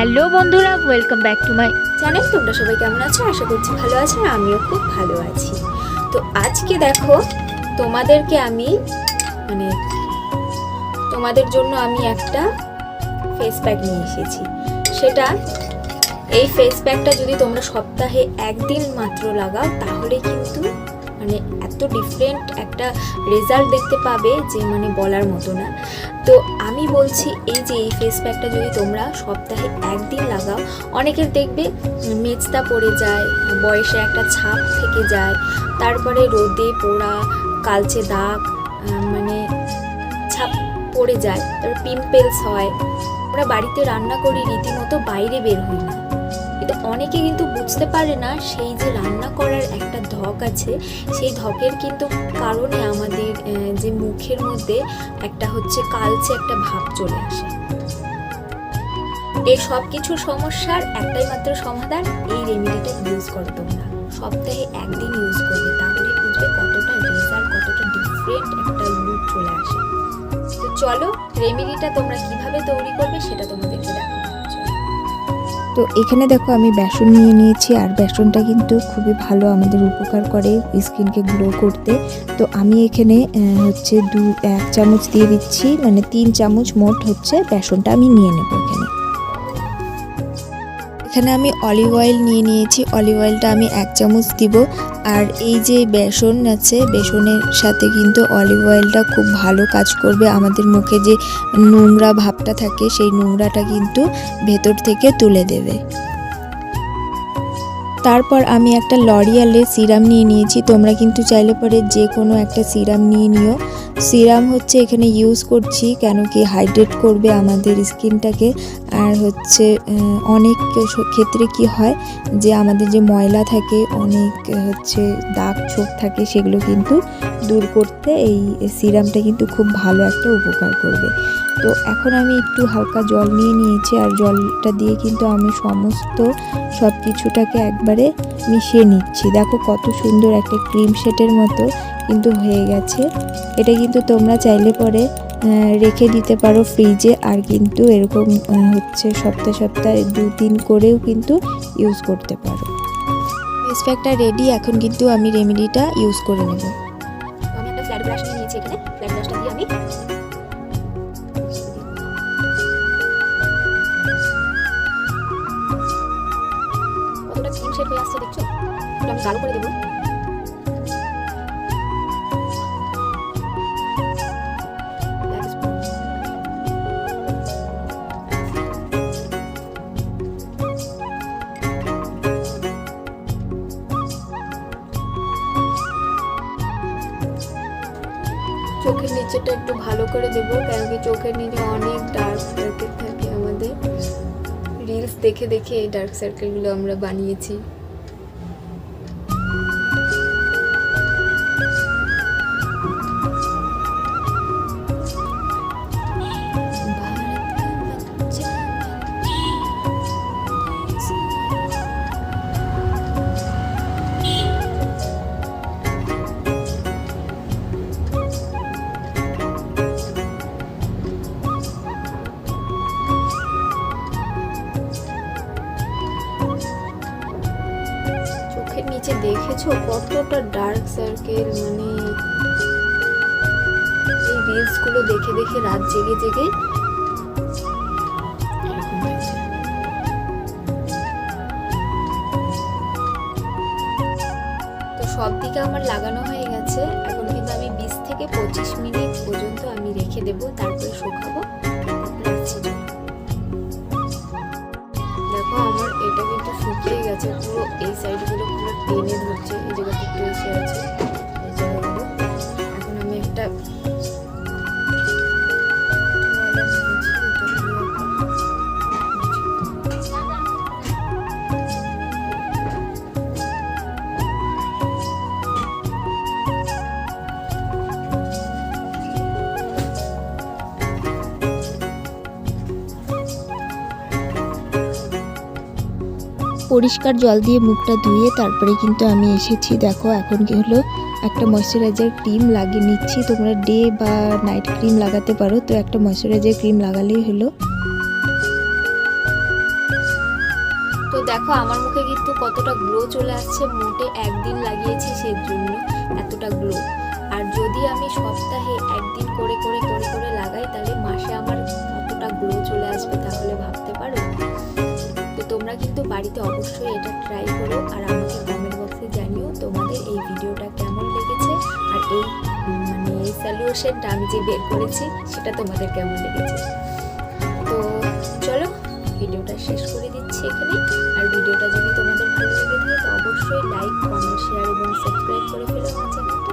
Hello বন্ধুরা, welcome back to my channel. তোমরা সবাই কেমন আছো? আশা করছি ভালো আছো, আমিও খুব ভালো আছি। তো আজকে দেখো তোমাদেরকে আমি তোমাদের জন্য আমি একটা ফেস প্যাক নিয়ে এসেছি। সেটা এই ফেস প্যাকটা যদি তোমরা সপ্তাহে একদিন মাত্র লাগাও তাহলে কিন্তু এত ডিফারেন্ট একটা রেজাল্ট দেখতে পাবে যে বলার মতো না। তো আমি বলছি এই ফেস প্যাকটা যদি তোমরা সপ্তাহে একদিন লাগাও, অনেকের দেখবে মেচদা পড়ে যায়, বয়সে একটা ছাপ থেকে যায়, তারপরে রোদে পোড়া, কালচে দাগ ছাপ পড়ে যায়, তারপর পিম্পলস হয়। আমরা বাড়িতে রান্না করি, রীতিমতো বাইরে বের হই না, কিন্তু অনেকে কিন্তু বুঝতে পারে না সেই যে রান্না করার একটা ধক আছে, সেই ধকের কিন্তু কারণে আমাদের যে মুখের মধ্যে একটা কালচে একটা ভাব চলে আসে। এই সব কিছু সমস্যার একটাই মাত্র সমাধান, এই রেমেডিটা ইউজ করো। তোমরা সপ্তাহে একদিন ইউজ করবে, তাহলে বুঝবে কতটা রেজাল্ট, কতটা ডিফারেন্ট একটা লুক চলে আসে। তো চলো রেমেডিটা তোমরা কিভাবে তৈরি করবে সেটা তোমাদেরকে দেখাবো। তো এখানে দেখো আমি বেসন নিয়ে নিয়েছি, আর বেসনটা কিন্তু খুবই ভালো আমাদের উপকার করে স্কিনকে গ্লো করতে। তো আমি এখানে 1 চামচ দিয়ে দিচ্ছি, 3 চামচ মোট বেসনটা আমি নিয়ে নেব। এখানে আমি অলিভ অয়েল নিয়ে নিয়েছি, অলিভ অয়েলটা আমি 1 চামচ দিব। আর এই যে বেসন আছে, বেসনের সাথে কিন্তু অলিভ অয়েলটা খুব ভালো কাজ করবে, আমাদের মুখে যে নোংরা ভাবটা থাকে সেই নোংরাটা কিন্তু ভেতর থেকে তুলে দেবে। তারপর আমি একটা লরিয়ালের সিরাম নিয়ে নিয়েছি, তোমরা কিন্তু চাইলে পরে যে কোনো একটা সিরাম নিয়ে নিও। সিরাম এখানে ইউজ করছি কেন কি হাইড্রেট করবে আমাদের স্কিনটাকে। আর অনেক ক্ষেত্রে কি হয় যে আমাদের যে ময়লা থাকে, অনেক দাগ ছোপ থাকে, সেগুলো কিন্তু দূর করতে এই সিরামটা কিন্তু খুব ভালো একটা উপকার করবে। তো এখন আমি একটু হালকা জল নিয়ে নিয়েছি, আর জলটা দিয়ে কিন্তু আমি সব কিছুটাকে একবারে মিশিয়ে নিচ্ছি। দেখো কত সুন্দর একটা ক্রিম শেডের মতো কিন্তু হয়ে গেছে। এটা কিন্তু তোমরা চাইলে পরে রেখে দিতে পারো ফ্রিজে, আর কিন্তু এরকম সপ্তাহে 2-3 করেও কিন্তু ইউজ করতে পারো। ফেস প্যাকটা রেডি, এখন কিন্তু আমি রেমেডিটা ইউজ করে নেব। আমি একটা ফ্ল্যাট ব্রাশ নিয়ে নিয়েছি, এখানে ফ্ল্যাট ব্রাশটা দিয়ে আমি কতটা ক্রিম শেড হয়ে আসছে দেখছো। তো আমি গাঢ় করে দেবো। চোখের নিচেটা একটু ভালো করে দেবো, কেন কি চোখের নিচে অনেক ডার্ক সার্কেল থাকে। আমাদের রিলস দেখে দেখে এই ডার্ক সার্কেলগুলো আমরা বানিয়েছি। নিচে দেখেছো কতটা ডার্ক সার্কেল, এই রিলস গুলো দেখে দেখে রাত জেগে জেগে এরকম হয়েছে। তো সব দিকে আমার লাগানো হয়ে গেছে, এখন কিন্তু আমি 20 থেকে 25 মিনিট পর্যন্ত আমি রেখে দেবো, তারপরে শুকাবো। দেখো আমার এটা কিন্তু শুকিয়ে গেছে পুরো, এই সাইডগুলো পুরো টেনে ধরছে, এই জায়গাটা একটু এসে আছে, এই জায়গাগুলো। এখন আমি একটা পরিষ্কার জল দিয়ে মুখটা ধুয়ে তারপরে কিন্তু আমি এসেছি। দেখো এখন কি হলো, একটা ময়শ্চারাইজার ক্রিম লাগিয়ে নিচ্ছি। তোমরা ডে বা নাইট ক্রিম লাগাতে পারো, তো একটা ময়শ্চারাইজার ক্রিম লাগালেই হলো। দেখো আমার মুখে কিন্তু কতটা গ্লো চলে আসছে, মোটে একদিন লাগিয়েছি সেজন্য এতটা গ্লো। আর যদি আমি সপ্তাহে একদিন করে করে করে করে লাগাই তাহলে মাসে আমার কতটা গ্লো চলে আসবে তাহলে ভাবতে পারো। তো তোমরা কিন্তু বাড়িতে অবশ্যই এটা ট্রাই করো আর আমাকে কমেন্ট বক্সে জানিও তোমাদের এই ভিডিওটা কেমন লেগেছে আর এই এই সলিউশনটা আমি যে বের করেছি সেটা তোমাদের কেমন লেগেছে। তো চলো ভিডিওটা শেষ করে দিচ্ছি এখানে। আর ভিডিওটা যদি তোমাদের ভালো লেগে থাকে তো অবশ্যই লাইক, কমেন্ট, শেয়ার এবং সাবস্ক্রাইব করে ফেলো আমার চ্যানেলটা।